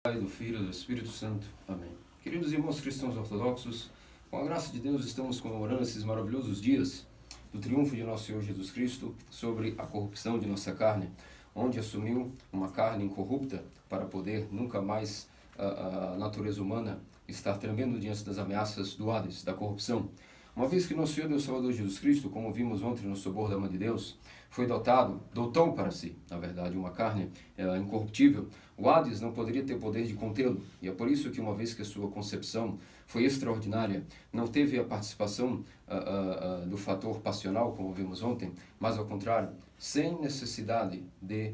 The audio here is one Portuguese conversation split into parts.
Pai, do Filho e do Espírito Santo. Amém. Queridos irmãos cristãos ortodoxos, com a graça de Deus estamos comemorando esses maravilhosos dias do triunfo de nosso Senhor Jesus Cristo sobre a corrupção de nossa carne, onde assumiu uma carne incorrupta para poder nunca mais a natureza humana estar tremendo diante das ameaças do Hades, da corrupção. Uma vez que nosso Senhor Deus Salvador Jesus Cristo, como vimos ontem no soborno da Mãe de Deus, foi dotou para si, na verdade, uma carne incorruptível, o Hades não poderia ter poder de contê-lo. E é por isso que, uma vez que a sua concepção foi extraordinária, não teve a participação do fator passional, como vimos ontem, mas ao contrário, sem necessidade de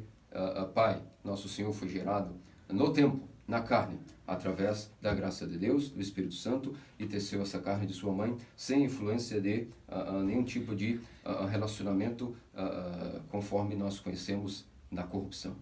Pai, nosso Senhor foi gerado no tempo, na carne, através da graça de Deus, do Espírito Santo, e teceu essa carne de sua mãe, sem influência de nenhum tipo de relacionamento conforme nós conhecemos na corrupção.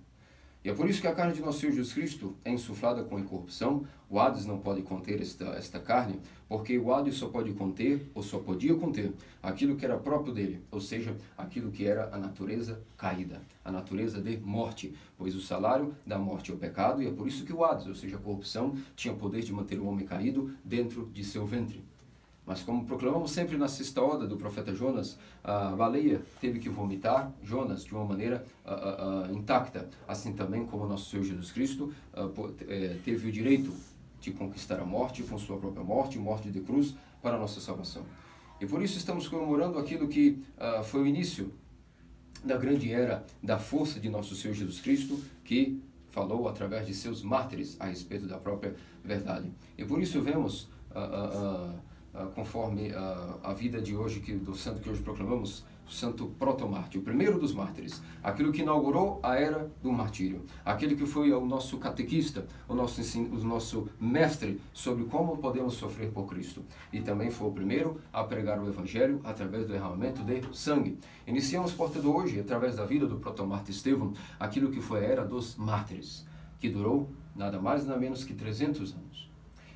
E é por isso que a carne de nosso Senhor Jesus Cristo é insuflada com incorrupção. O Hades não pode conter esta carne, porque o Hades só pode conter, ou só podia conter, aquilo que era próprio dele, ou seja, aquilo que era a natureza caída, a natureza de morte, pois o salário da morte é o pecado, e é por isso que o Hades, ou seja, a corrupção, tinha poder de manter o homem caído dentro de seu ventre. Mas como proclamamos sempre na sexta oda do profeta Jonas, a baleia teve que vomitar Jonas de uma maneira intacta, assim também como nosso Senhor Jesus Cristo teve o direito de conquistar a morte com sua própria morte, morte de cruz, para a nossa salvação. E por isso estamos comemorando aquilo que foi o início da grande era da força de nosso Senhor Jesus Cristo, que falou através de seus mártires a respeito da própria verdade. E por isso vemos conforme a vida de hoje, do santo que hoje proclamamos, o santo protomártir, o primeiro dos mártires, aquilo que inaugurou a era do martírio, aquele que foi o nosso catequista, o nosso mestre sobre como podemos sofrer por Cristo, e também foi o primeiro a pregar o Evangelho através do derramamento de sangue. Iniciamos, portanto, hoje, através da vida do protomártir Estevão, aquilo que foi a era dos mártires, que durou nada mais nada menos que 300 anos.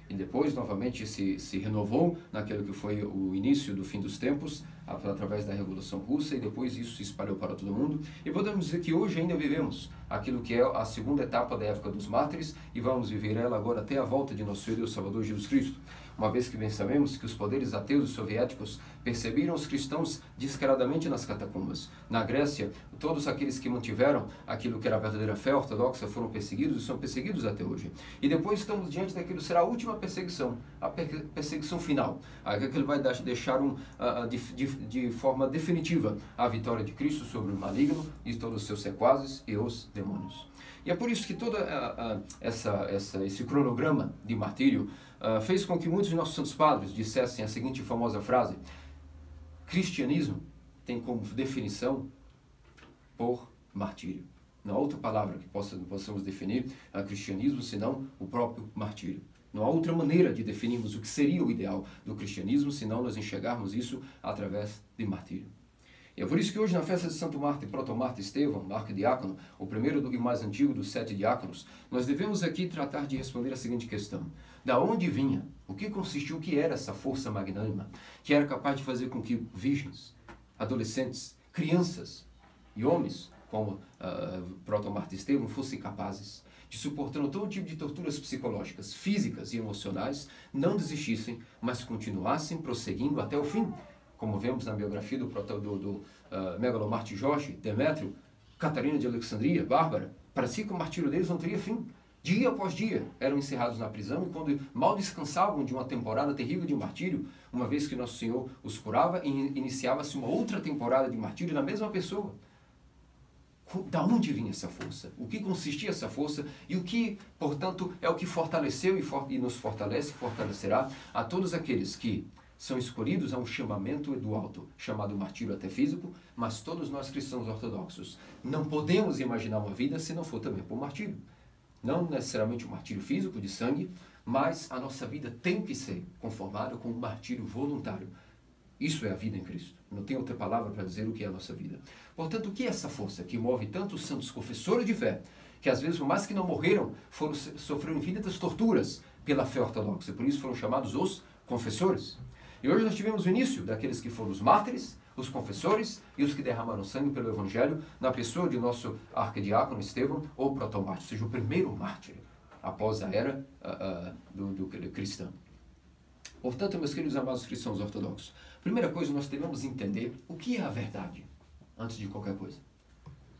E depois, novamente, se renovou naquilo que foi o início do fim dos tempos, através da Revolução Russa, e depois isso se espalhou para todo mundo. E podemos dizer que hoje ainda vivemos aquilo que é a segunda etapa da época dos mártires, e vamos viver ela agora até a volta de nosso Senhor Deus Salvador Jesus Cristo. Uma vez que bem sabemos que os poderes ateus e soviéticos perceberam os cristãos descaradamente nas catacumbas. Na Grécia, todos aqueles que mantiveram aquilo que era a verdadeira fé ortodoxa foram perseguidos e são perseguidos até hoje. E depois estamos diante daquilo que será a última perseguição, a perseguição final. Aquilo vai deixar de forma definitiva a vitória de Cristo sobre o maligno e todos os seus sequazes e os demônios. E é por isso que todo esse cronograma de martírio fez com que muitos de nossos santos padres dissessem a seguinte famosa frase: cristianismo tem como definição por martírio. Não há outra palavra que possamos definir a cristianismo senão o próprio martírio. Não há outra maneira de definirmos o que seria o ideal do cristianismo senão nós enxergarmos isso através de martírio. E é por isso que hoje, na festa de Santo Mártir, protomártir Estevão, arquidiácono, o primeiro e mais antigo dos 7 diáconos, nós devemos aqui tratar de responder a seguinte questão: da onde vinha, o que consistiu, o que era essa força magnânima, que era capaz de fazer com que virgens, adolescentes, crianças e homens, como protomártir Estevão, fossem capazes de, suportando todo tipo de torturas psicológicas, físicas e emocionais, não desistissem, mas continuassem prosseguindo até o fim. Como vemos na biografia do megalomarte Jorge, Demétrio, Catarina de Alexandria, Bárbara, parecia que o martírio deles não teria fim. Dia após dia eram encerrados na prisão, e quando mal descansavam de uma temporada terrível de martírio, uma vez que Nosso Senhor os curava, iniciava-se uma outra temporada de martírio na mesma pessoa. Da onde vinha essa força? O que consistia essa força? E o que, portanto, é o que fortaleceu e nos fortalece e fortalecerá a todos aqueles que são escolhidos a um chamamento do alto, chamado martírio até físico, mas todos nós cristãos ortodoxos não podemos imaginar uma vida se não for também por martírio. Não necessariamente um martírio físico, de sangue, mas a nossa vida tem que ser conformada com um martírio voluntário. Isso é a vida em Cristo. Não tem outra palavra para dizer o que é a nossa vida. Portanto, o que é essa força que move tantos santos confessores de fé, que às vezes, por mais que não morreram, sofreram infinitas torturas pela fé ortodoxa, por isso foram chamados os confessores? E hoje nós tivemos o início daqueles que foram os mártires, os confessores e os que derramaram sangue pelo Evangelho, na pessoa de nosso arquidiácono Estevão, ou protomártir, ou seja, o primeiro mártir. após a era do cristã. Portanto, meus queridos amados cristãos ortodoxos, primeira coisa, nós devemos entender o que é a verdade, antes de qualquer coisa.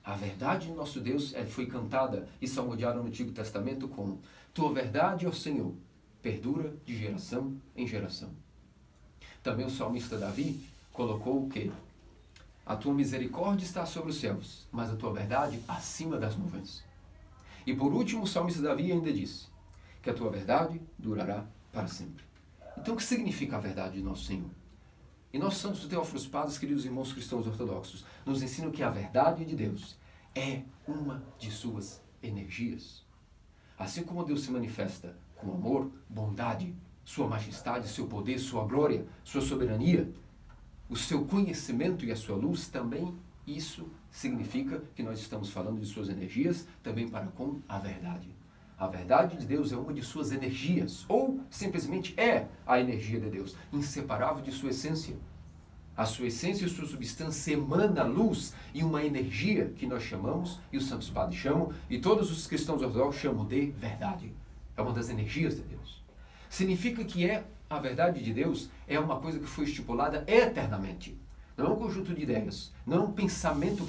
A verdade de nosso Deus foi cantada e salmodiada no Antigo Testamento como: tua verdade, ó Senhor, perdura de geração em geração. Também o salmista Davi colocou o quê? A tua misericórdia está sobre os céus, mas a tua verdade acima das nuvens. E por último, o salmista Davi ainda disse que a tua verdade durará para sempre. Então, o que significa a verdade de nosso Senhor? E nós, santos Teófilos Padres, queridos irmãos cristãos ortodoxos, nos ensinam que a verdade de Deus é uma de suas energias. Assim como Deus se manifesta com amor, bondade, sua majestade, seu poder, sua glória, sua soberania, o seu conhecimento e a sua luz, também isso significa que nós estamos falando de suas energias também para com a verdade. A verdade de Deus é uma de suas energias, ou simplesmente é a energia de Deus, inseparável de sua essência. A sua essência e sua substância emana luz e uma energia que nós chamamos, e os santos padres chamam, e todos os cristãos ortodoxos chamam de verdade. É uma das energias de Deus. Significa que a verdade de Deus é uma coisa que foi estipulada eternamente. Não é um conjunto de ideias, não é um pensamento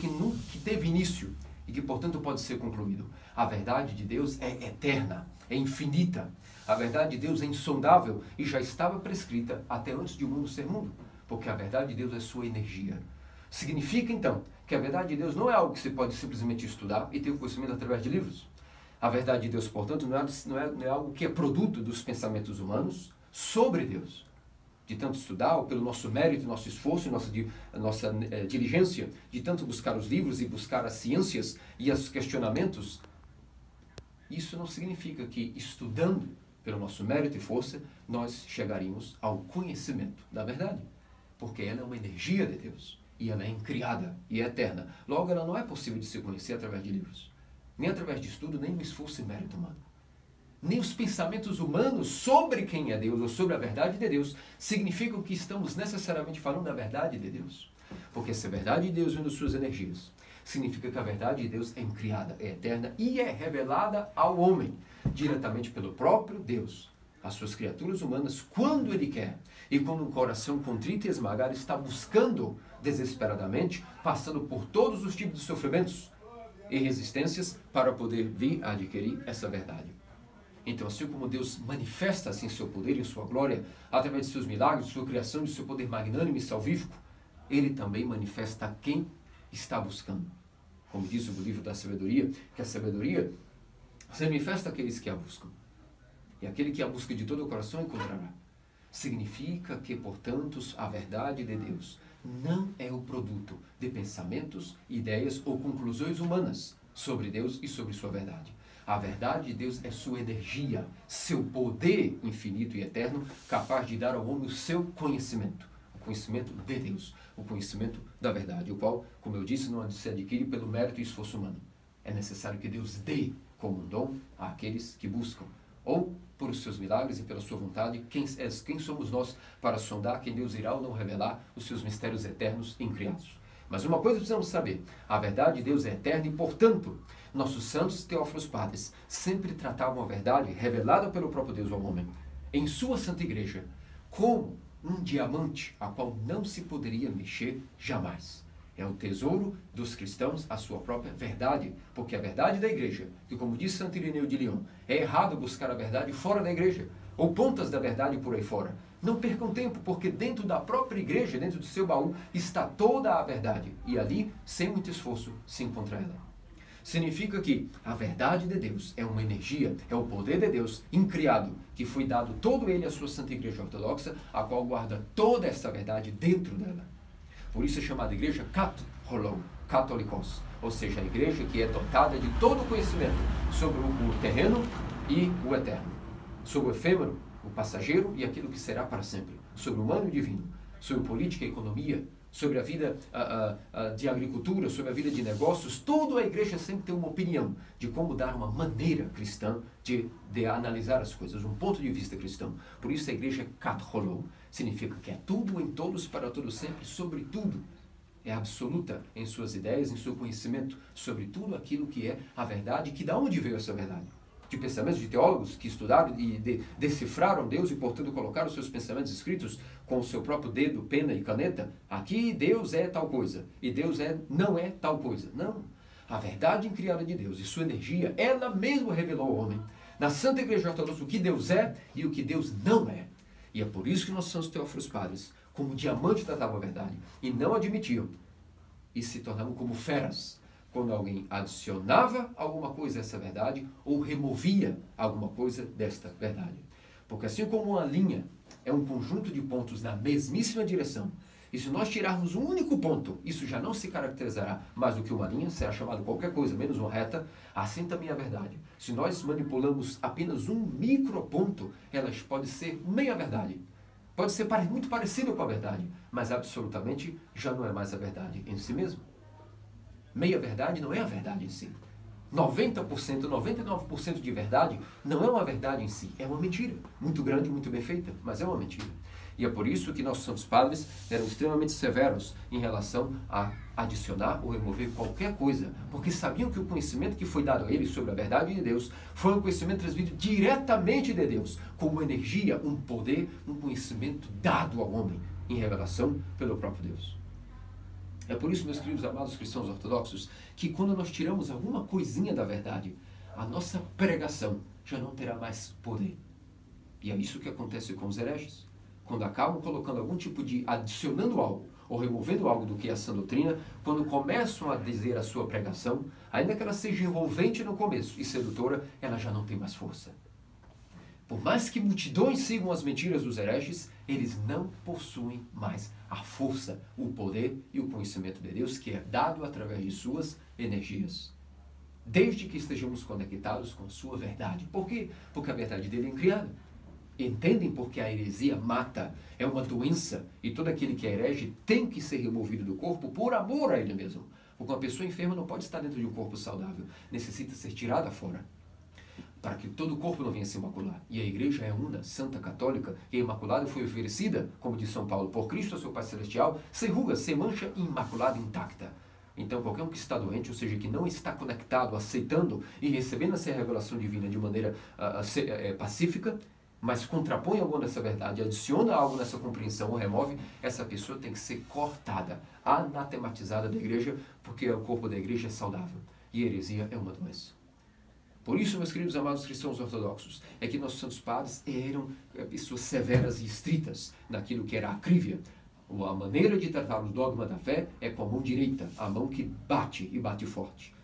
que teve início e que, portanto, pode ser concluído. A verdade de Deus é eterna, é infinita. A verdade de Deus é insondável e já estava prescrita até antes de o mundo ser mundo, porque a verdade de Deus é sua energia. Significa, então, que a verdade de Deus não é algo que se pode simplesmente estudar e ter o conhecimento através de livros. A verdade de Deus, portanto, não é algo que é produto dos pensamentos humanos sobre Deus. De tanto estudar, ou pelo nosso mérito, nosso esforço, nossa diligência, de tanto buscar os livros e buscar as ciências e os questionamentos, isso não significa que, estudando pelo nosso mérito e força, nós chegaríamos ao conhecimento da verdade. Porque ela é uma energia de Deus, e ela é incriada e é eterna. Logo, ela não é possível de se conhecer através de livros, nem através de estudo, nem do esforço e mérito humano. Nem os pensamentos humanos sobre quem é Deus ou sobre a verdade de Deus significam que estamos necessariamente falando da verdade de Deus. Porque se a verdade de Deus vem das suas energias, significa que a verdade de Deus é incriada, é eterna e é revelada ao homem, diretamente pelo próprio Deus, às suas criaturas humanas, quando Ele quer. E quando um coração contrito e esmagado está buscando desesperadamente, passando por todos os tipos de sofrimentos e resistências para poder vir a adquirir essa verdade. Então, assim como Deus manifesta assim seu poder e sua glória através de seus milagres, de sua criação, de seu poder magnânimo e salvífico, Ele também manifesta a quem está buscando. Como diz o livro da sabedoria, que a sabedoria se manifesta àqueles que a buscam. E aquele que a busca de todo o coração encontrará. Significa que, portanto, a verdade de Deus não é o produto de pensamentos, ideias ou conclusões humanas sobre Deus e sobre sua verdade. A verdade de Deus é sua energia, seu poder infinito e eterno, capaz de dar ao homem o seu conhecimento. O conhecimento de Deus, o conhecimento da verdade, o qual, como eu disse, não se adquire pelo mérito e esforço humano. É necessário que Deus dê como um dom àqueles que buscam, ou por os seus milagres e pela sua vontade. Quem somos nós para sondar quem Deus irá ou não revelar os seus mistérios eternos e incriados? Mas uma coisa precisamos saber: a verdade de Deus é eterna e, portanto, nossos santos Teófilos Padres sempre tratavam a verdade revelada pelo próprio Deus ao homem, em sua Santa Igreja, como um diamante a qual não se poderia mexer jamais. É o tesouro dos cristãos, a sua própria verdade, porque a verdade da igreja, que como diz Santo Irineu de Lyon, é errado buscar a verdade fora da igreja, ou pontas da verdade por aí fora. Não percam tempo, porque dentro da própria igreja, dentro do seu baú, está toda a verdade, e ali, sem muito esforço, se encontra ela. Significa que a verdade de Deus é uma energia, é o poder de Deus incriado, que foi dado todo ele à sua Santa Igreja Ortodoxa, a qual guarda toda essa verdade dentro dela. Por isso é chamada igreja católicos, ou seja, a igreja que é dotada de todo o conhecimento sobre o terreno e o eterno, sobre o efêmero, o passageiro e aquilo que será para sempre, sobre o humano e o divino, sobre política e economia, sobre a vida de agricultura, sobre a vida de negócios. Toda a igreja sempre tem uma opinião de como dar uma maneira cristã de analisar as coisas, um ponto de vista cristão. Por isso a igreja católica significa que é tudo em todos, para todos sempre, sobre tudo. É absoluta em suas ideias, em seu conhecimento, sobre tudo aquilo que é a verdade, que da onde veio essa verdade? de pensamentos de teólogos que estudaram e decifraram Deus e, portanto, colocaram seus pensamentos escritos com o seu próprio dedo, pena e caneta. Aqui Deus é tal coisa e Deus não é tal coisa. Não. A verdade incriada de Deus e sua energia, ela mesma revelou ao homem, na Santa Igreja Ortodoxa, o que Deus é e o que Deus não é. E é por isso que nossos santos teófilos padres, como diamante, tratavam a verdade e não admitiam e se tornavam como feras quando alguém adicionava alguma coisa a essa verdade ou removia alguma coisa desta verdade. Porque assim como uma linha é um conjunto de pontos na mesmíssima direção, e se nós tirarmos um único ponto, isso já não se caracterizará mais do que uma linha, será chamado qualquer coisa menos uma reta, assim também é a verdade. Se nós manipulamos apenas um microponto, elas podem ser meia verdade. Pode ser muito parecido com a verdade, mas absolutamente já não é mais a verdade em si mesmo. Meia verdade não é a verdade em si. 90%, 99% de verdade não é uma verdade em si, é uma mentira. Muito grande, muito bem feita, mas é uma mentira. E é por isso que nossos santos padres eram extremamente severos em relação a adicionar ou remover qualquer coisa, porque sabiam que o conhecimento que foi dado a eles sobre a verdade de Deus foi um conhecimento transmitido diretamente de Deus, como energia, um poder, um conhecimento dado ao homem em revelação pelo próprio Deus. É por isso, meus queridos amados cristãos ortodoxos, que quando nós tiramos alguma coisinha da verdade, a nossa pregação já não terá mais poder. E é isso que acontece com os hereges. Quando acabam colocando algum tipo de, adicionando algo, ou removendo algo do que é a sã doutrina, quando começam a dizer a sua pregação, ainda que ela seja envolvente no começo e sedutora, ela já não tem mais força. Por mais que multidões sigam as mentiras dos hereges, eles não possuem mais a força, o poder e o conhecimento de Deus que é dado através de suas energias. Desde que estejamos conectados com a sua verdade. Por quê? Porque a verdade dele é incriada. Entendem porque a heresia mata, é uma doença, e todo aquele que é herege tem que ser removido do corpo por amor a ele mesmo. Porque uma pessoa enferma não pode estar dentro de um corpo saudável, necessita ser tirada fora, para que todo o corpo não venha se macular. E a igreja é una, santa, católica, e imaculada foi oferecida, como diz São Paulo, por Cristo, seu Pai Celestial, sem ruga, sem mancha, imaculada, intacta. Então, qualquer um que está doente, ou seja, que não está conectado, aceitando e recebendo essa revelação divina de maneira pacífica, mas contrapõe algo nessa verdade, adiciona algo nessa compreensão ou remove, essa pessoa tem que ser cortada, anatematizada da igreja, porque o corpo da igreja é saudável e a heresia é uma doença. Por isso, meus queridos amados cristãos ortodoxos, é que nossos santos padres eram pessoas severas e estritas naquilo que era a crívia. A maneira de tratar o dogma da fé é com a mão direita, a mão que bate e bate forte.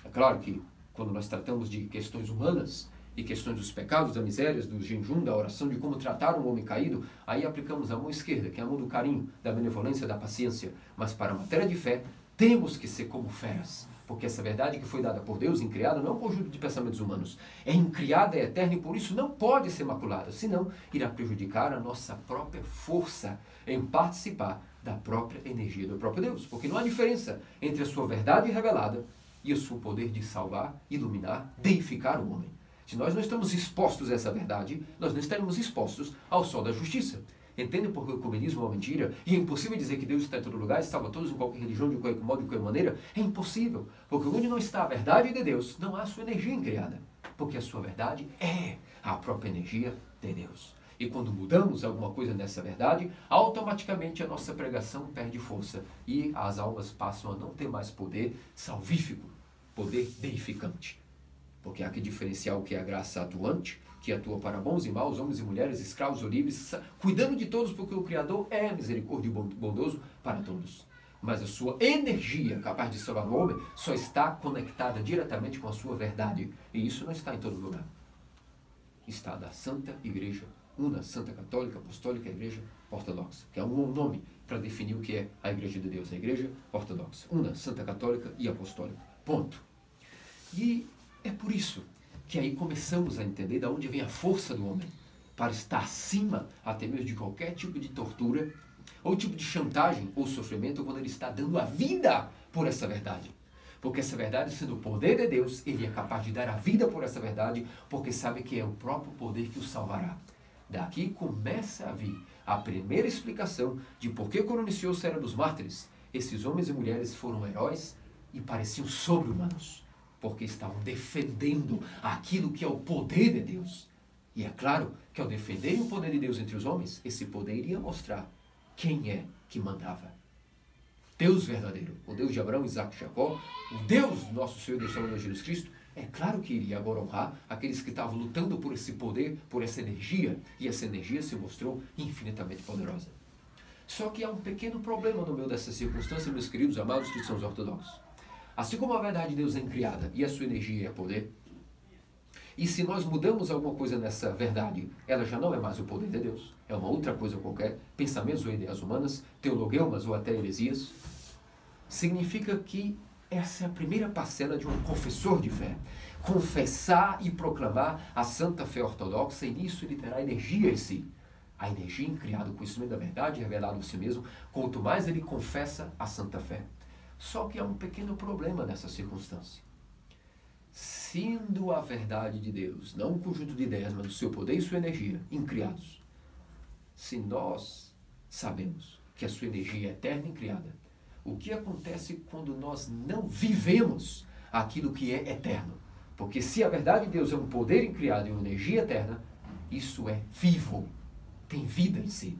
É claro que quando nós tratamos de questões humanas, e questões dos pecados, das misérias, do jejum, da oração, de como tratar um homem caído, aí aplicamos a mão esquerda, que é a mão do carinho, da benevolência, da paciência. Mas para a matéria de fé, temos que ser como feras, porque essa verdade que foi dada por Deus, incriada, não é um conjunto de pensamentos humanos. É incriada, é eterna e por isso não pode ser maculada, senão irá prejudicar a nossa própria força em participar da própria energia do próprio Deus. Porque não há diferença entre a sua verdade revelada e o seu poder de salvar, iluminar, deificar o homem. Se nós não estamos expostos a essa verdade, nós não estaremos expostos ao sol da justiça. Entendem porque o ecumenismo é uma mentira? E é impossível dizer que Deus está em todo lugar e salva todos em qualquer religião, de qualquer modo, de qualquer maneira? É impossível. Porque onde não está a verdade de Deus, não há a sua energia incriada. Porque a sua verdade é a própria energia de Deus. E quando mudamos alguma coisa nessa verdade, automaticamente a nossa pregação perde força. E as almas passam a não ter mais poder salvífico, poder deificante. Porque há que diferenciar o que é a graça atuante, que atua para bons e maus, homens e mulheres, escravos ou livres, cuidando de todos, porque o Criador é misericórdia e bondoso para todos. Mas a sua energia capaz de salvar o homem só está conectada diretamente com a sua verdade. E isso não está em todo lugar. Está na Santa Igreja, una, Santa Católica, Apostólica, Igreja Ortodoxa, que é um nome para definir o que é a Igreja de Deus, a Igreja Ortodoxa, una, Santa Católica e Apostólica. Ponto. E é por isso que aí começamos a entender de onde vem a força do homem para estar acima até mesmo de qualquer tipo de tortura ou tipo de chantagem ou sofrimento quando ele está dando a vida por essa verdade. Porque essa verdade, sendo o poder de Deus, ele é capaz de dar a vida por essa verdade porque sabe que é o próprio poder que o salvará. Daqui começa a vir a primeira explicação de por que quando iniciou-se a Era dos Mártires, esses homens e mulheres foram heróis e pareciam sobre-humanos. Porque estavam defendendo aquilo que é o poder de Deus. E é claro que ao defenderem o poder de Deus entre os homens, esse poder iria mostrar quem é que mandava. Deus verdadeiro, o Deus de Abraão, Isaac e Jacó, o Deus nosso Senhor e Deus Salvador Jesus Cristo, é claro que iria agora honrar aqueles que estavam lutando por esse poder, por essa energia, e essa energia se mostrou infinitamente poderosa. Só que há um pequeno problema no meio dessa circunstância, meus queridos amados cristãos ortodoxos. Assim como a verdade de Deus é incriada e a sua energia é poder, e se nós mudamos alguma coisa nessa verdade, ela já não é mais o poder de Deus, é uma outra coisa qualquer, pensamentos ou ideias humanas, teologeumas ou até heresias, significa que essa é a primeira parcela de um confessor de fé. Confessar e proclamar a santa fé ortodoxa, e nisso ele terá energia em si. A energia em criar o conhecimento da verdade, revelado em si mesmo, quanto mais ele confessa a santa fé. Só que há um pequeno problema nessa circunstância. Sendo a verdade de Deus, não um conjunto de ideias, mas o seu poder e sua energia, incriados. Se nós sabemos que a sua energia é eterna e incriada, o que acontece quando nós não vivemos aquilo que é eterno? Porque se a verdade de Deus é um poder incriado e uma energia eterna, isso é vivo, tem vida em si.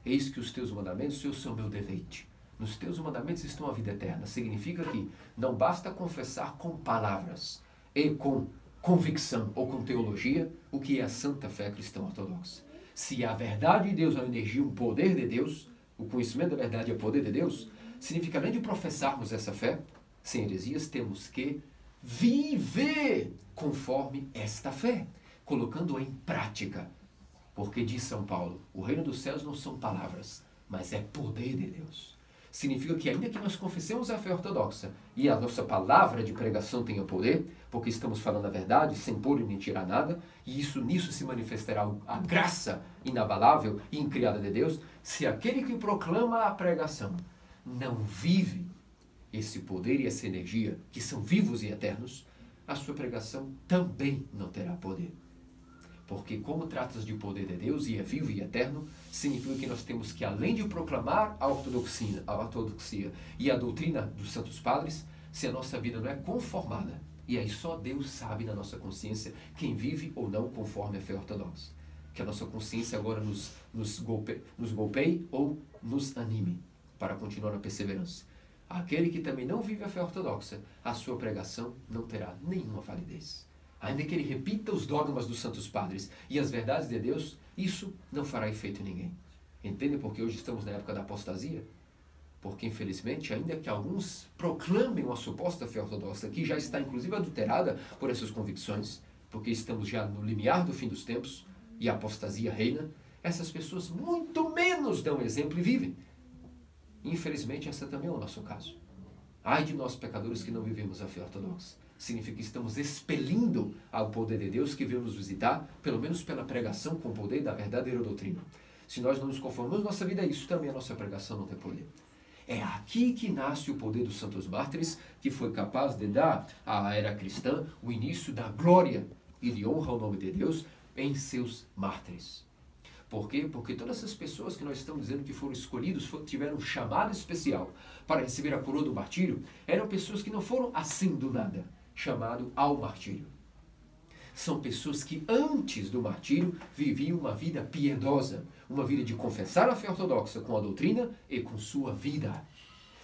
Eis que os teus mandamentos, eu sou meu deleite. Nos teus mandamentos estão a vida eterna. Significa que não basta confessar com palavras e com convicção ou com teologia o que é a santa fé cristã ortodoxa. Se a verdade de Deus é uma energia, um poder de Deus, o conhecimento da verdade é o poder de Deus, significa além de professarmos essa fé, sem heresias, temos que viver conforme esta fé, colocando-a em prática. Porque diz São Paulo, o reino dos céus não são palavras, mas é poder de Deus. Significa que ainda que nós confessemos a fé ortodoxa e a nossa palavra de pregação tenha poder, porque estamos falando a verdade, sem pôr e nem tirar nada, e nisso se manifestará a graça inabalável e incriada de Deus, se aquele que proclama a pregação não vive esse poder e essa energia, que são vivos e eternos, a sua pregação também não terá poder. Porque como trata-se de poder de Deus e é vivo e eterno, significa que nós temos que, além de proclamar a ortodoxia e a doutrina dos Santos Padres, se a nossa vida não é conformada, e aí só Deus sabe na nossa consciência quem vive ou não conforme a fé ortodoxa. Que a nossa consciência agora nos golpeie ou nos anime para continuar na perseverança. Aquele que também não vive a fé ortodoxa, a sua pregação não terá nenhuma validez. Ainda que ele repita os dogmas dos Santos Padres e as verdades de Deus, isso não fará efeito em ninguém. Entendem por que hoje estamos na época da apostasia? Porque, infelizmente, ainda que alguns proclamem uma suposta fé ortodoxa, que já está inclusive adulterada por essas convicções, porque estamos já no limiar do fim dos tempos e a apostasia reina, essas pessoas muito menos dão exemplo e vivem. Infelizmente, esse também é o nosso caso. Ai de nós, pecadores, que não vivemos a fé ortodoxa. Significa que estamos expelindo ao poder de Deus que veio nos visitar, pelo menos pela pregação com o poder da verdadeira doutrina. Se nós não nos conformamos nossa vida a isso, também a nossa pregação não tem poder. É aqui que nasce o poder dos santos mártires, que foi capaz de dar à era cristã o início da glória e de honra ao nome de Deus em seus mártires. Por quê? Porque todas essas pessoas que nós estamos dizendo que foram escolhidos, tiveram um chamado especial para receber a coroa do martírio, eram pessoas que não foram assim do nada, chamado ao martírio. São pessoas que antes do martírio viviam uma vida piedosa, uma vida de confessar a fé ortodoxa com a doutrina e com sua vida.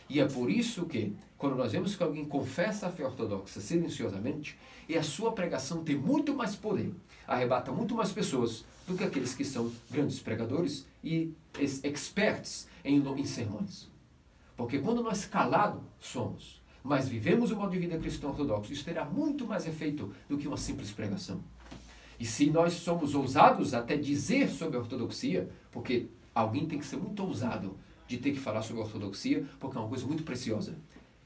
E é por isso que, quando nós vemos que alguém confessa a fé ortodoxa silenciosamente, e a sua pregação tem muito mais poder, arrebata muito mais pessoas do que aqueles que são grandes pregadores e experts em sermões. Porque quando nós calados somos, mas vivemos o modo de vida cristão ortodoxo, isso terá muito mais efeito do que uma simples pregação. E se nós somos ousados até dizer sobre a ortodoxia, porque alguém tem que ser muito ousado de ter que falar sobre a ortodoxia, porque é uma coisa muito preciosa.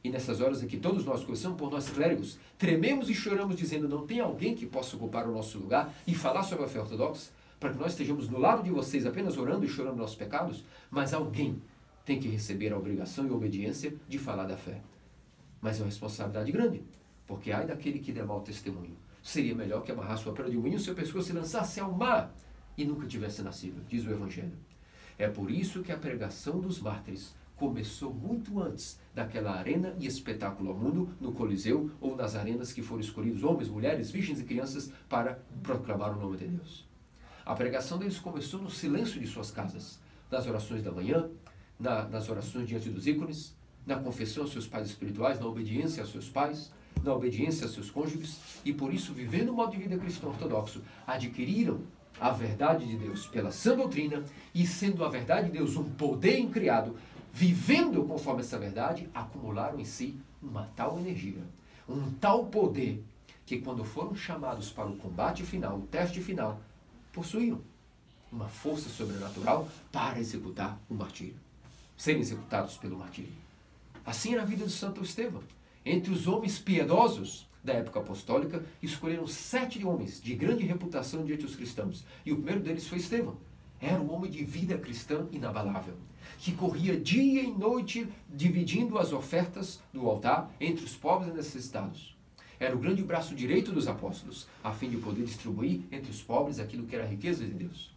E nessas horas aqui, todos nós, começamos por nós clérigos, trememos e choramos dizendo, não tem alguém que possa ocupar o nosso lugar e falar sobre a fé ortodoxa, para que nós estejamos do lado de vocês apenas orando e chorando nossos pecados, mas alguém tem que receber a obrigação e a obediência de falar da fé. Mas é uma responsabilidade grande, porque ai daquele que der mau testemunho. Seria melhor que amarrasse uma pedra de moinho, seu pescoço se lançasse ao mar e nunca tivesse nascido, diz o Evangelho. É por isso que a pregação dos mártires começou muito antes daquela arena e espetáculo ao mundo, no Coliseu ou nas arenas que foram escolhidos homens, mulheres, virgens e crianças para proclamar o nome de Deus. A pregação deles começou no silêncio de suas casas, nas orações da manhã, nas orações diante dos ícones, na confissão aos seus pais espirituais, na obediência aos seus pais, na obediência aos seus cônjuges, e por isso, vivendo o modo de vida cristão ortodoxo, adquiriram a verdade de Deus pela sã doutrina, e sendo a verdade de Deus um poder incriado, vivendo conforme essa verdade, acumularam em si uma tal energia, um tal poder, que quando foram chamados para o combate final, o teste final, possuíam uma força sobrenatural para executar o martírio, serem executados pelo martírio. Assim era a vida de Santo Estevão. Entre os homens piedosos da época apostólica, escolheram 7 homens de grande reputação diante dos cristãos. E o primeiro deles foi Estevão. Era um homem de vida cristã inabalável, que corria dia e noite dividindo as ofertas do altar entre os pobres e necessitados. Era o grande braço direito dos apóstolos, a fim de poder distribuir entre os pobres aquilo que era a riqueza de Deus.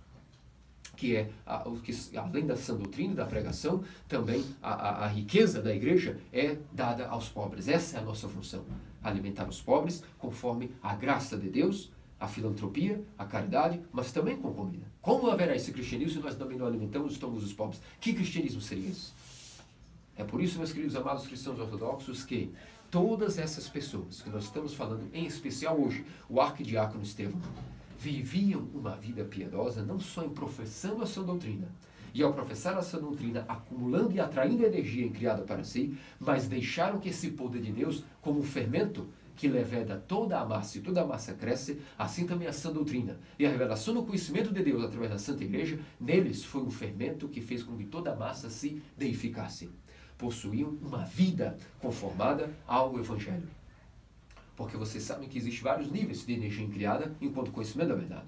Que é, além da sã doutrina e da pregação, também a riqueza da igreja é dada aos pobres. Essa é a nossa função, alimentar os pobres conforme a graça de Deus, a filantropia, a caridade, mas também com comida. Como haverá esse cristianismo se nós também não alimentamos os estômagos dos pobres? Que cristianismo seria esse? É por isso, meus queridos amados cristãos ortodoxos, que todas essas pessoas que nós estamos falando, em especial hoje, o arquidiácono Estevão, viviam uma vida piedosa, não só em professando a sã doutrina, e ao professar a sã doutrina, acumulando e atraindo energia criada para si, mas deixaram que esse poder de Deus, como um fermento que leveda toda a massa e toda a massa cresce, assim também a sã doutrina. E a revelação do conhecimento de Deus através da Santa Igreja, neles foi um fermento que fez com que toda a massa se deificasse. Possuíam uma vida conformada ao Evangelho. Porque vocês sabem que existem vários níveis de energia criada enquanto conhecimento da verdade.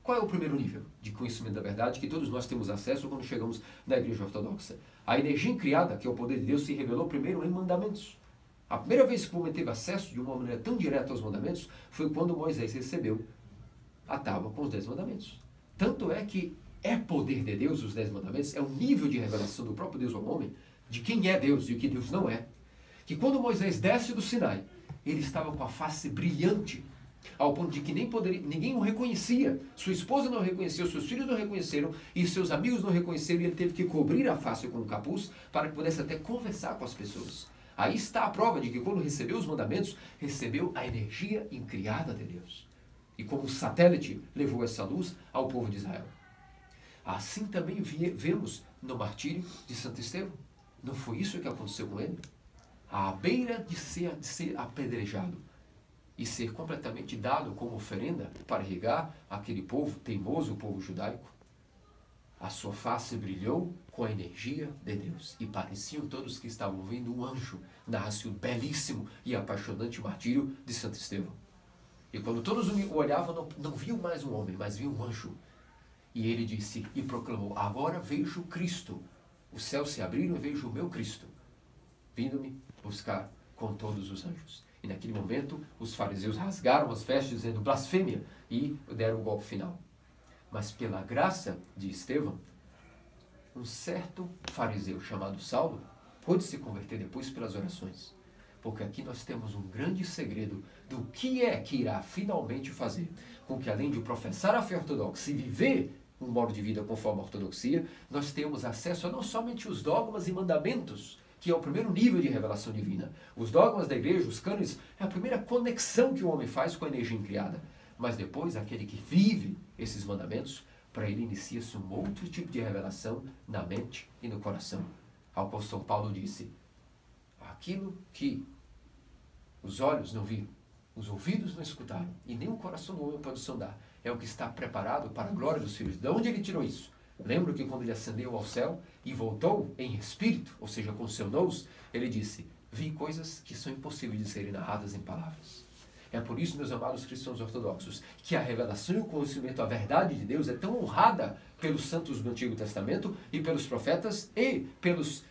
Qual é o primeiro nível de conhecimento da verdade que todos nós temos acesso quando chegamos na Igreja Ortodoxa? A energia criada, que é o poder de Deus, se revelou primeiro em mandamentos. A primeira vez que o homem teve acesso de uma maneira tão direta aos mandamentos foi quando Moisés recebeu a tábua com os 10 mandamentos. Tanto é que é poder de Deus os 10 mandamentos, é um nível de revelação do próprio Deus ao homem, de quem é Deus e o que Deus não é, que quando Moisés desce do Sinai, ele estava com a face brilhante, ao ponto de que ninguém o reconhecia. Sua esposa não o reconheceu, seus filhos não o reconheceram, e seus amigos não o reconheceram, e ele teve que cobrir a face com um capuz para que pudesse até conversar com as pessoas. Aí está a prova de que quando recebeu os mandamentos, recebeu a energia incriada de Deus. E como satélite, levou essa luz ao povo de Israel. Assim também vemos no martírio de Santo Estevão. Não foi isso que aconteceu com ele? À beira de ser apedrejado e ser completamente dado como oferenda para irrigar aquele povo teimoso, o povo judaico, a sua face brilhou com a energia de Deus e pareciam todos que estavam vendo um anjo. Narra-se o belíssimo e apaixonante martírio de Santo Estevão. E quando todos o olhavam, não viam mais um homem, mas viam um anjo. E ele disse e proclamou: agora vejo Cristo. Os céus se abriram e vejo o meu Cristo, vindo-me buscar com todos os anjos. E naquele momento, os fariseus rasgaram as vestes dizendo blasfêmia e deram o golpe final. Mas pela graça de Estevão, um certo fariseu chamado Saulo pôde se converter depois pelas orações. Porque aqui nós temos um grande segredo do que é que irá finalmente fazer com que, além de professar a fé ortodoxa e viver um modo de vida conforme a ortodoxia, nós temos acesso a não somente os dogmas e mandamentos, que é o primeiro nível de revelação divina. Os dogmas da igreja, os cânones, é a primeira conexão que o homem faz com a energia incriada. Mas depois, aquele que vive esses mandamentos, para ele inicia-se um outro tipo de revelação na mente e no coração. Ao qual São Paulo disse: aquilo que os olhos não viram, os ouvidos não escutaram, e nem o coração do homem pode sondar, é o que está preparado para a glória dos filhos. De onde ele tirou isso? Lembro que quando ele ascendeu ao céu e voltou em espírito, ou seja, com seu nous, ele disse: vi coisas que são impossíveis de serem narradas em palavras. É por isso, meus amados cristãos ortodoxos, que a revelação e o conhecimento, a verdade de Deus é tão honrada pelos santos do Antigo Testamento e pelos profetas e pelos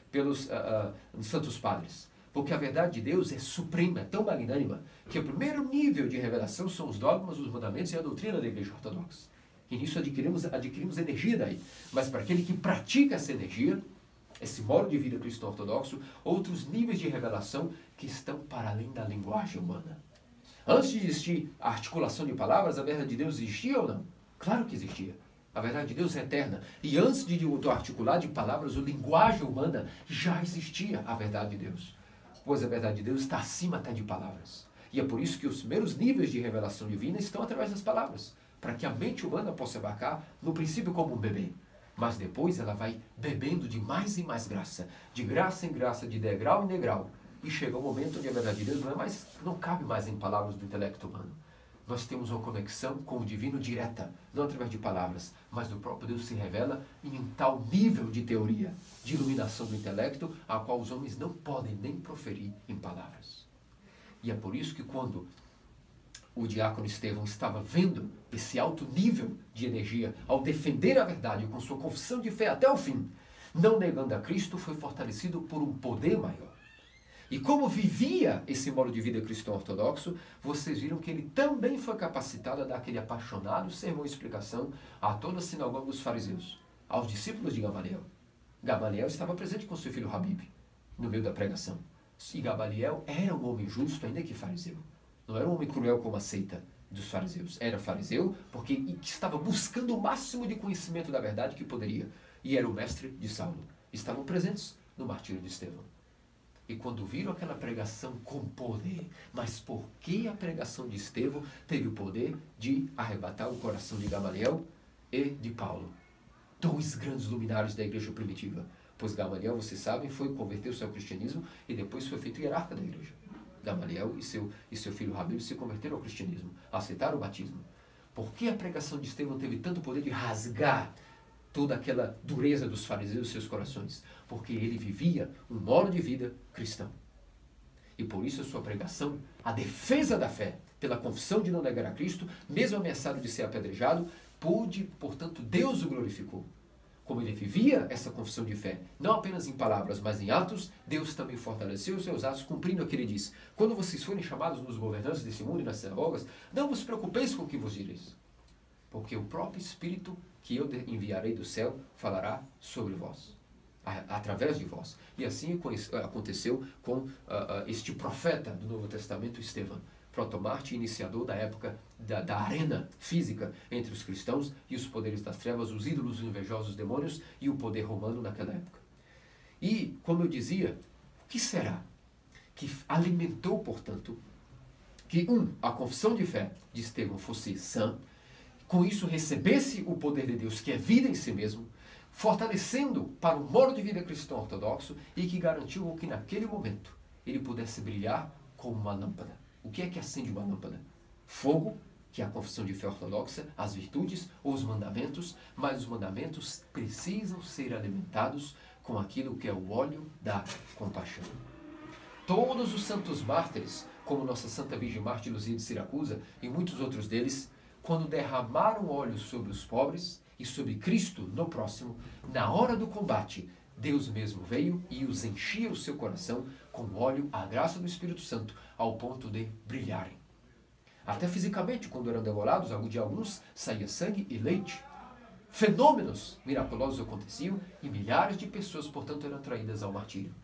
santos padres. Porque a verdade de Deus é suprema, é tão magnânima, que o primeiro nível de revelação são os dogmas, os mandamentos e a doutrina da Igreja Ortodoxa. E nisso adquirimos energia daí. Mas para aquele que pratica essa energia, esse modo de vida cristão ortodoxo, outros níveis de revelação que estão para além da linguagem humana. Antes de existir a articulação de palavras, a verdade de Deus existia ou não? Claro que existia. A verdade de Deus é eterna. E antes de eu articular de palavras, a linguagem humana, já existia a verdade de Deus. Pois a verdade de Deus está acima até de palavras. E é por isso que os primeiros níveis de revelação divina estão através das palavras, para que a mente humana possa abarcar, no princípio, como um bebê. Mas depois ela vai bebendo de mais e mais graça, de graça em graça, de degrau em degrau. E chega um momento onde a verdade de Deus não cabe mais em palavras do intelecto humano. Nós temos uma conexão com o divino direta, não através de palavras, mas o próprio Deus se revela em um tal nível de teoria, de iluminação do intelecto, a qual os homens não podem nem proferir em palavras. E é por isso que quando o diácono Estevão estava vendo esse alto nível de energia ao defender a verdade com sua confissão de fé até o fim, não negando a Cristo, foi fortalecido por um poder maior. E como vivia esse modo de vida cristão ortodoxo, vocês viram que ele também foi capacitado a dar aquele apaixonado sermão e explicação a toda a sinagoga dos fariseus, aos discípulos de Gamaliel. Gamaliel estava presente com seu filho Habib, no meio da pregação. E Gamaliel era um homem justo, ainda que fariseu. Não era um homem cruel como a seita dos fariseus. Era fariseu porque estava buscando o máximo de conhecimento da verdade que poderia. E era o mestre de Saulo. Estavam presentes no martírio de Estevão. E quando viram aquela pregação com poder, mas por que a pregação de Estevão teve o poder de arrebatar o coração de Gamaliel e de Paulo? Dois grandes luminares da igreja primitiva. Pois Gamaliel, vocês sabem, converteu-se ao cristianismo e depois foi feito hierarca da igreja. Gamaliel e seu filho Habib se converteram ao cristianismo, aceitaram o batismo. Por que a pregação de Estevão teve tanto poder de rasgar toda aquela dureza dos fariseus e seus corações? Porque ele vivia um modo de vida cristão. E por isso a sua pregação, a defesa da fé, pela confissão de não negar a Cristo, mesmo ameaçado de ser apedrejado, portanto, Deus o glorificou. Como ele vivia essa confissão de fé, não apenas em palavras, mas em atos, Deus também fortaleceu os seus atos, cumprindo o que ele disse. Quando vocês forem chamados nos governantes desse mundo e nas sinagogas, não vos preocupeis com o que vos direis, porque o próprio Espírito que eu enviarei do céu falará sobre vós, através de vós. E assim aconteceu com este profeta do Novo Testamento, Estevão, protomarte iniciador da época da arena física entre os cristãos e os poderes das trevas, os ídolos, os invejosos, os demônios e o poder romano naquela época. E, como eu dizia, o que será que alimentou, portanto, que a confissão de fé de Estevão fosse sã, com isso recebesse o poder de Deus, que é vida em si mesmo, fortalecendo para o modo de vida cristão ortodoxo e que garantiu que naquele momento ele pudesse brilhar como uma lâmpada. O que é que acende uma lâmpada? Fogo, que é a confissão de fé ortodoxa, as virtudes ou os mandamentos, mas os mandamentos precisam ser alimentados com aquilo que é o óleo da compaixão. Todos os santos mártires, como nossa Santa Virgem Mártir Luzia de Siracusa e muitos outros deles, quando derramaram óleo sobre os pobres e sobre Cristo no próximo, na hora do combate, Deus mesmo veio e os enchia o seu coração com óleo, a graça do Espírito Santo, ao ponto de brilharem. Até fisicamente, quando eram degolados, de alguns saía sangue e leite. Fenômenos miraculosos aconteciam e milhares de pessoas, portanto, eram atraídas ao martírio.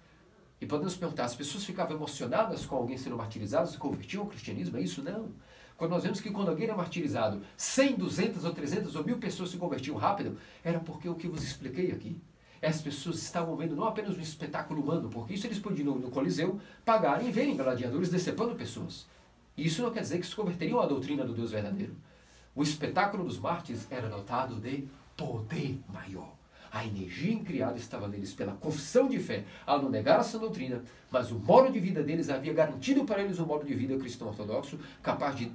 E podemos perguntar, as pessoas ficavam emocionadas com alguém sendo martirizado, se convertiam ao cristianismo? É isso? Não. Quando nós vemos que quando alguém era martirizado, 100, 200 ou 300 ou 1000 pessoas se convertiam rápido, era porque o que vos expliquei aqui. As pessoas estavam vendo não apenas um espetáculo humano, porque isso eles podiam no Coliseu pagarem e verem gladiadores decepando pessoas. E isso não quer dizer que se converteriam à doutrina do Deus verdadeiro. O espetáculo dos mártires era dotado de poder maior. A energia incriada estava neles pela confissão de fé, ao não negar essa doutrina, mas o modo de vida deles havia garantido para eles um modo de vida cristão ortodoxo, capaz de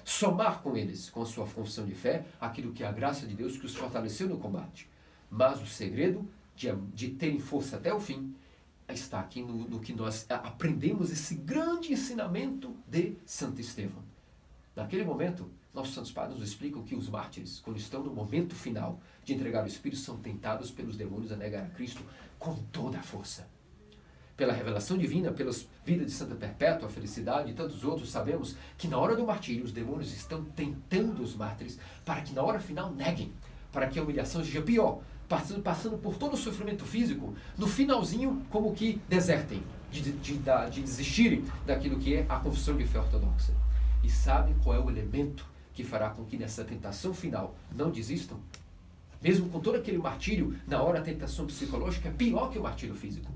somar com eles, com a sua confissão de fé, aquilo que é a graça de Deus que os fortaleceu no combate. Mas o segredo de terem força até o fim está aqui no que nós aprendemos, esse grande ensinamento de Santo Estevão. Naquele momento, nossos santos padres nos explicam que os mártires, quando estão no momento final de entregar o Espírito, são tentados pelos demônios a negar a Cristo com toda a força. Pela revelação divina, pelas vidas de Santa Perpétua, a felicidade e tantos outros, sabemos que na hora do martírio, os demônios estão tentando os mártires para que na hora final neguem, para que a humilhação seja pior, passando por todo o sofrimento físico, no finalzinho como que desertem, de desistirem daquilo que é a confissão de fé ortodoxa. E sabe qual é o elemento que fará com que nessa tentação final não desistam? Mesmo com todo aquele martírio, na hora a tentação psicológica é pior que o martírio físico.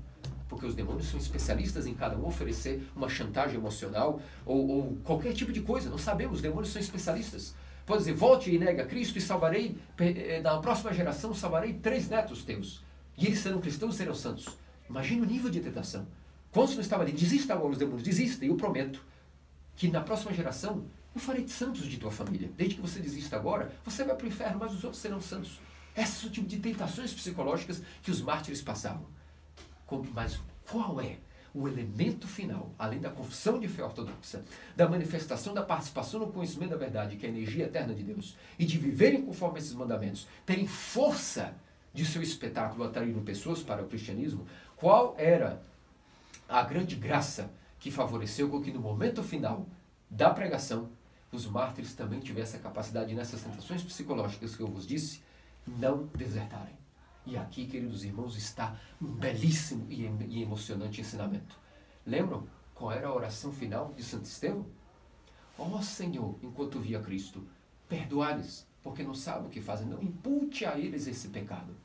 Porque os demônios são especialistas em cada um oferecer uma chantagem emocional ou qualquer tipo de coisa. Não sabemos, os demônios são especialistas. Pode dizer, volte e negue a Cristo e salvarei, na próxima geração, salvarei 3 netos teus. E eles serão cristãos e serão santos. Imagina o nível de tentação. Quando não estava ali, desista agora os demônios, desista. E eu prometo que na próxima geração eu farei santos de tua família. Desde que você desista agora, você vai para o inferno, mas os outros serão santos. Esse é o tipo de tentações psicológicas que os mártires passavam. Mas qual é o elemento final, além da confissão de fé ortodoxa, da manifestação da participação no conhecimento da verdade, que é a energia eterna de Deus, e de viverem conforme esses mandamentos, terem força de seu espetáculo atraindo pessoas para o cristianismo? Qual era a grande graça que favoreceu com que no momento final da pregação, os mártires também tivessem a capacidade, nessas tentações psicológicas que eu vos disse, não desertarem? E aqui, queridos irmãos, está um belíssimo e emocionante ensinamento. Lembram qual era a oração final de Santo Estevão? Ó Senhor, enquanto via Cristo, perdoa-lhes, porque não sabem o que fazem, não impute a eles esse pecado.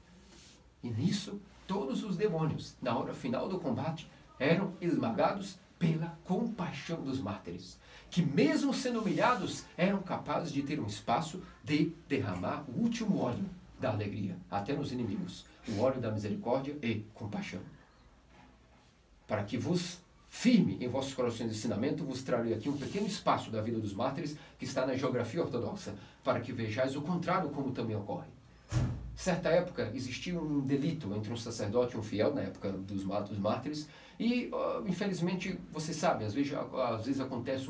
E nisso, todos os demônios, na hora final do combate, eram esmagados pela compaixão dos mártires, que mesmo sendo humilhados, eram capazes de ter um espaço de derramar o último óleo da alegria, até nos inimigos, o óleo da misericórdia e compaixão. Para que vos firme em vossos corações de ensinamento, vos trarei aqui um pequeno espaço da vida dos mártires que está na geografia ortodoxa, para que vejais o contrário como também ocorre. Certa época existia um delito entre um sacerdote e um fiel, na época dos mártires, e infelizmente, você sabe, às vezes acontece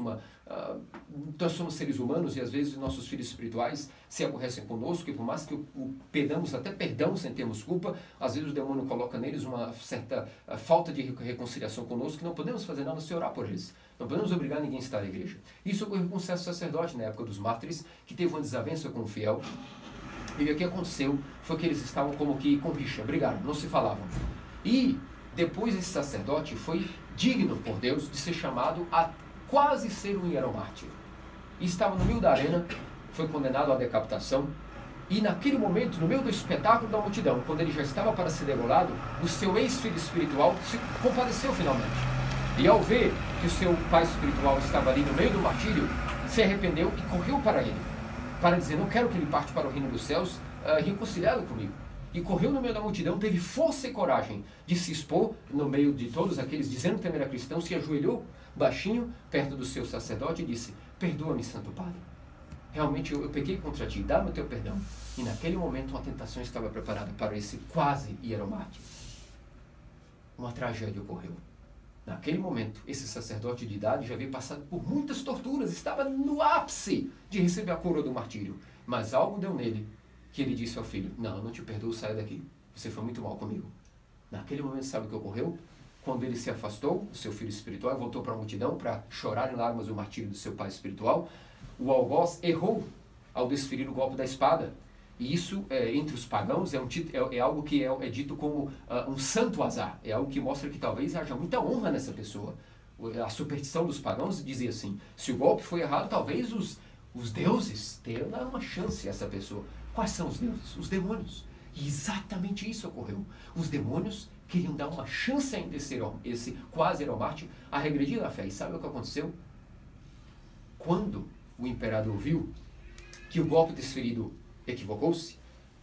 nós somos seres humanos e às vezes nossos filhos espirituais se aborrecem conosco, e por mais que pedamos até perdão sem termos culpa, às vezes o demônio coloca neles uma certa falta de reconciliação conosco, que não podemos fazer nada sem orar por eles. Não podemos obrigar ninguém a estar na igreja. Isso ocorreu com um certo sacerdote na época dos mártires, que teve uma desavença com um fiel. E o que aconteceu foi que eles estavam como que com rixa, brigaram, não se falavam. E depois esse sacerdote foi digno por Deus de ser chamado a quase ser um hieromártir. E estava no meio da arena, foi condenado à decapitação, e naquele momento, no meio do espetáculo da multidão, quando ele já estava para ser degolado, o seu ex-filho espiritual se compadeceu finalmente. E ao ver que o seu pai espiritual estava ali no meio do martírio, se arrependeu e correu para ele, para dizer, não quero que ele parte para o reino dos céus, reconciliado comigo. E correu no meio da multidão, teve força e coragem de se expor no meio de todos aqueles, dizendo que era cristão, se ajoelhou baixinho, perto do seu sacerdote e disse, perdoa-me, Santo Padre. Realmente eu pequei contra ti, dá-me o teu perdão. E naquele momento uma tentação estava preparada para esse quase hieromártir. Uma tragédia ocorreu. Naquele momento, esse sacerdote de idade já havia passado por muitas torturas, estava no ápice de receber a coroa do martírio. Mas algo deu nele, que ele disse ao filho, não, eu não te perdoo, saia daqui. Você foi muito mal comigo. Naquele momento, sabe o que ocorreu? Quando ele se afastou, o seu filho espiritual, voltou para a multidão para chorar em lágrimas o martírio do seu pai espiritual, o algoz errou ao desferir o golpe da espada. E isso, entre os pagãos, é algo que é dito como um santo azar. É algo que mostra que talvez haja muita honra nessa pessoa. A superstição dos pagãos dizia assim, se o golpe foi errado, talvez os deuses tenham uma chance a essa pessoa. Quais são os deuses? Os demônios. E exatamente isso ocorreu. Os demônios queriam dar uma chance ainda esse quase hieromártir a regredir na fé. E sabe o que aconteceu? Quando o imperador viu que o golpe desferido equivocou-se,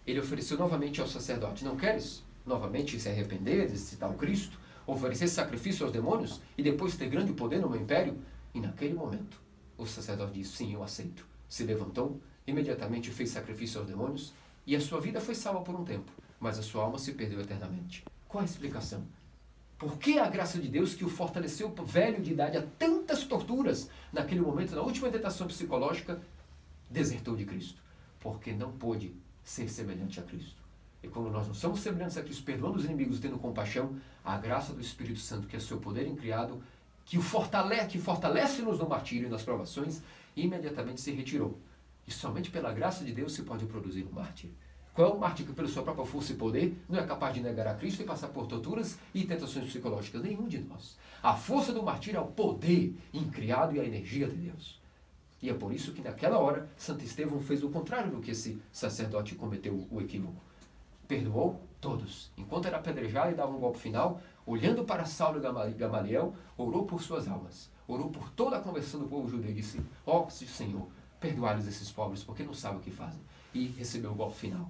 ele ofereceu novamente ao sacerdote, não queres novamente se arrepender, citar o Cristo, oferecer sacrifício aos demônios e depois ter grande poder no meu império? E naquele momento, o sacerdote disse, sim, eu aceito. Se levantou, imediatamente fez sacrifício aos demônios e a sua vida foi salva por um tempo, mas a sua alma se perdeu eternamente. Qual a explicação? Por que a graça de Deus que o fortaleceu velho de idade a tantas torturas, naquele momento, na última tentação psicológica, desertou de Cristo? Porque não pôde ser semelhante a Cristo. E quando nós não somos semelhantes a Cristo, perdoando os inimigos, tendo compaixão, a graça do Espírito Santo, que é seu poder incriado, que fortalece-nos no martírio e nas provações, imediatamente se retirou. E somente pela graça de Deus se pode produzir um mártir. Qual é o mártir que, pela sua própria força e poder, não é capaz de negar a Cristo e passar por torturas e tentações psicológicas? Nenhum de nós. A força do martírio é o poder incriado e a energia de Deus. E é por isso que naquela hora, Santo Estevão fez o contrário do que esse sacerdote cometeu o equívoco. Perdoou todos. Enquanto era apedrejado e dava um golpe final, olhando para Saulo e Gamaliel, orou por suas almas. Orou por toda a conversão do povo judeu e disse: ó Senhor, perdoai-lhes esses pobres, porque não sabem o que fazem. E recebeu o golpe final.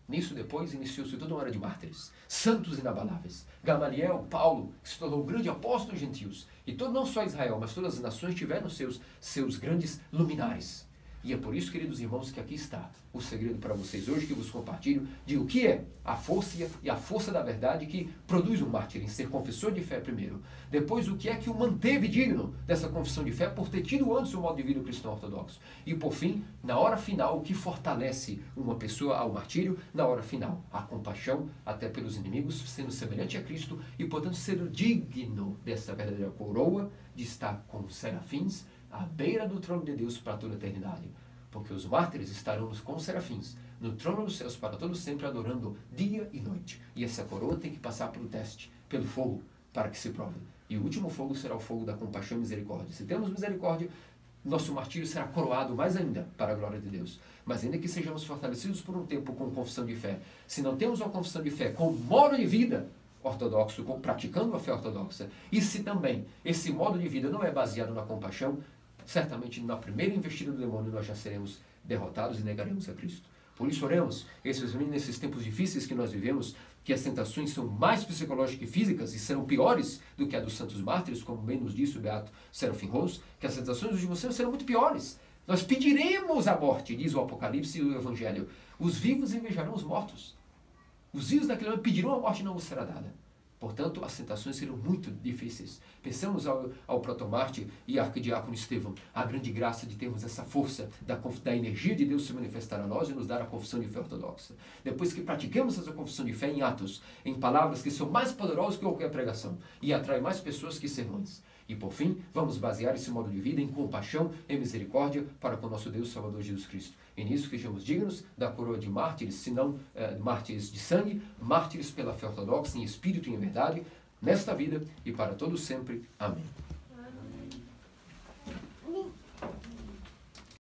Nisso depois iniciou-se toda uma era de mártires, santos inabaláveis. Gamaliel, Paulo, que se tornou o grande apóstolo dos gentios. E não só Israel, mas todas as nações tiveram seus grandes luminares. E é por isso, queridos irmãos, que aqui está o segredo para vocês hoje, que vos compartilho, de o que é a força da verdade que produz um mártir, em ser confessor de fé primeiro. Depois, o que é que o manteve digno dessa confissão de fé por ter tido antes o modo de vida cristão ortodoxo. E por fim, na hora final, o que fortalece uma pessoa ao martírio, na hora final, a compaixão até pelos inimigos, sendo semelhante a Cristo e, portanto, sendo digno dessa verdadeira coroa de estar com os serafins à beira do trono de Deus para toda a eternidade. Porque os mártires estarão com os serafins, no trono dos céus para todos sempre, adorando dia e noite. E essa coroa tem que passar pelo teste, pelo fogo, para que se prove. E o último fogo será o fogo da compaixão e misericórdia. Se temos misericórdia, nosso martírio será coroado mais ainda para a glória de Deus. Mas ainda que sejamos fortalecidos por um tempo com confissão de fé, se não temos uma confissão de fé com modo de vida ortodoxo, praticando a fé ortodoxa, e se também esse modo de vida não é baseado na compaixão, certamente na primeira investida do demônio nós já seremos derrotados e negaremos a Cristo. Por isso oremos, especialmente nesses tempos difíceis que nós vivemos, que as tentações são mais psicológicas e físicas e serão piores do que a dos santos mártires, como bem nos disse o beato Serafim Rose, que as tentações dos últimos tempos serão muito piores. Nós pediremos a morte, diz o Apocalipse e o Evangelho. Os vivos invejarão os mortos. Os vivos daquele ano pedirão a morte e não vos será dada. Portanto, as tentações serão muito difíceis. Pensamos ao protomártir e arquidiácono Estevão, a grande graça de termos essa força da energia de Deus se manifestar a nós e nos dar a confissão de fé ortodoxa. Depois que praticamos essa confissão de fé em atos, em palavras que são mais poderosas que qualquer pregação e atrai mais pessoas que sermões. E por fim, vamos basear esse modo de vida em compaixão e misericórdia para com nosso Deus Salvador Jesus Cristo. E nisso que sejamos dignos da coroa de mártires, se não mártires de sangue, mártires pela fé ortodoxa, em espírito e em verdade, nesta vida e para todo sempre. Amém.